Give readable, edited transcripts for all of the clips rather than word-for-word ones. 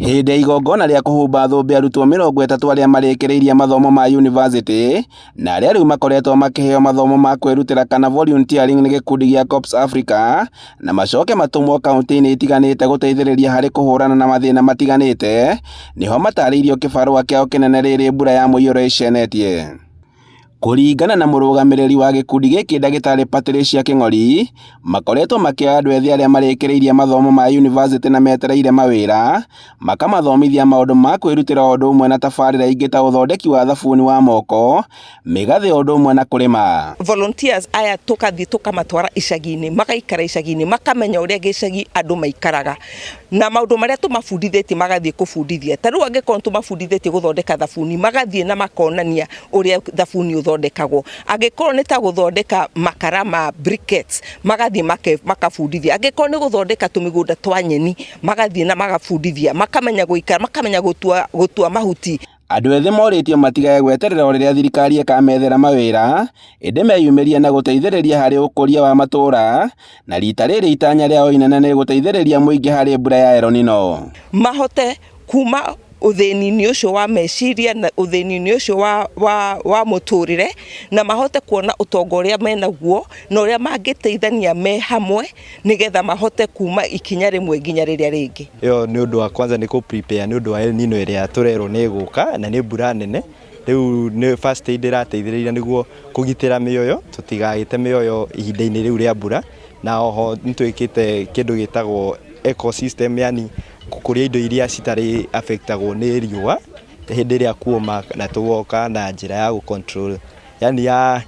Hĩndĩ ya igongona rĩa kũhumba thũmbĩ arutwo 30 arĩa marĩkĩrĩirie mathomo ma yunivasĩtĩ na arĩa rĩu makoretwo makĩheo mathomo ma kwĩrutĩra kana volunteering nĩ gĩkundi gĩa COPS Africa na macoke matũmwo kaunti-inĩ itiganĩte gũteithĩrĩria harĩ kũhũrana na mathĩna matiganĩte, nĩho matarĩirio kĩbarũa kĩao kĩnene rĩrĩ mbura ya mũiyũro ĩcenetie. Kũringana na mũrũgamĩrĩri wa gĩkundi gĩkĩ Ndagĩtarĩ Patricia Kĩng'ori, makoretwo makĩoya andũ ethĩ arĩa marĩkĩrĩirie mathomo ma yunivasĩtĩ na metereire mawĩra, makamathomithia maũndũ ma kwĩrutĩra o ũndũ ũmwe na tabarĩra ingĩ ta ũthondeki wa thabuni wa moko, mĩgathĩ o ũndũ ũmwe na kũrĩma. Volunteers aya tũkathiĩ tũkamatwara icagi-inĩ, magaikara icagi-inĩ, makamenya ũrĩa gĩcagi andũ maikaraga na maũndũ marĩa tũmabundithĩtie magathiĩ kũbundithia. Ta rĩu angĩkorwo tũmabundithĩtie gũthondeka thabuni, magathiĩ na makonania ũrĩa thabuni ũthondekagwo. Angĩkorwo nĩ ta gũthondeka makara ma briquettes, magathiĩ makabundithia. Angĩkorwo nĩ gũthondeka tũmĩgũnda twa nyeni, magathiĩ na magabundithia, makamenya gũikara, makamenya gũtua mahuti. Andũ ethĩ morĩtio matigage gweterera o rĩrĩa thirikari ĩkamethera mawĩra, ĩndĩ meyumĩrie na gũteithĩrĩria harĩ ũkũria wa matũũra, na rita rĩrĩ itanya rĩao inene nĩ gũteithĩrĩria mũingĩ harĩ mbura ya El Nino. Mahote kuma ũthĩni-inĩ ũcio wa meciria na ũthĩni-inĩ ũcio wa mũtũrĩre, na mahote kuona ũtonga ũrĩa menaguo na ũrĩa mangĩteithania me hamwe nĩgetha mahote kuma ikinya rĩmwe nginya rĩrĩa rĩngĩ. Ĩyo nĩ ũndũ wa kwanza nĩ prepare nĩ ũndũ wa El Nino ĩrĩa tũrerwo nĩ ĩgũka na nĩ mbura nene. Rĩu nĩ first aid ĩrateithĩrĩria nĩguo kũgitĩra mĩoyo, tũtigagĩte mĩoyo ihinda-inĩ rĩu rĩa mbura, na oho nĩ twĩkĩte kĩndũ gĩtagwo ecosystem, yani kũrĩa indo iria citarĩ affectagwo nĩ riũa hĩndĩ ĩrĩa kuoma, na tũgoka na njĩra ya gũ-control, yani ya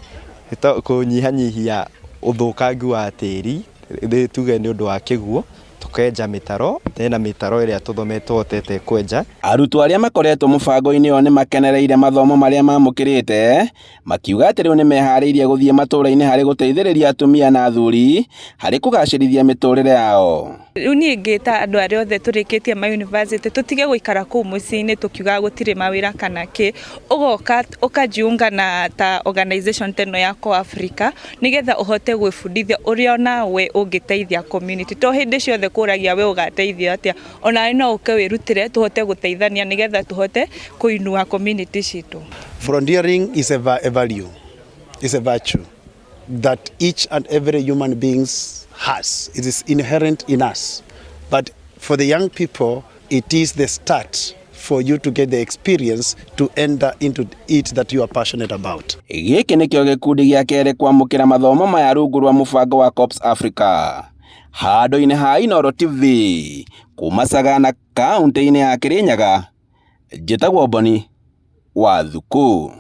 kũnyihanyihia ũthũkangu wa tĩri, tuge nĩ ũndũ wa kĩguo, tũkenja mĩtaro, tena mĩtaro ĩrĩa tũhotete kwenja. Arutwo arĩa makoretwo mũbango-inĩ ũyũ nĩ makenereire mathomo marĩa mamũkĩrĩte, makiuga atĩ rĩu nĩ meharĩirie gũthiĩ matũũra-inĩ harĩ gũteithĩrĩria atumia na athuri harĩ kũgacĩrithia mĩtũũrĩre yao. Rĩu niĩ ngĩta andũ arĩa othe tũrĩkĩtie mayunivasĩtĩ tũtige gũikara kũu mũciĩ-inĩ tũkiuga gũtirĩ mawĩra kana kĩ, ũgoka ũkajiunga na ta organization teno ya Africa nĩgetha ũhote gwĩbundithia ũrĩa nawe ũngĩteithia community. To hĩndĩ ciothe kũragia we ũgateithia atĩa, ona no ũke wĩrutĩre tũhote gũteithania nĩgetha tũhote kũinua community citũ. Volunteering is a value, is a virtue that each and every human beings has. It is inherent in us. But for the young people, it is the start for you to get the experience to enter into it that you are passionate about. Gĩkĩ nĩkĩo gĩkundi gĩa kerĩ kwamũkĩra mathomo maya rungu rwa mũbango wa COPS Africa. Handũ-inĩ ha Inooro TV, kuma Sagana kaunti-inĩ ya Kirinyaga, njĩtagwo Boni wa Thuku.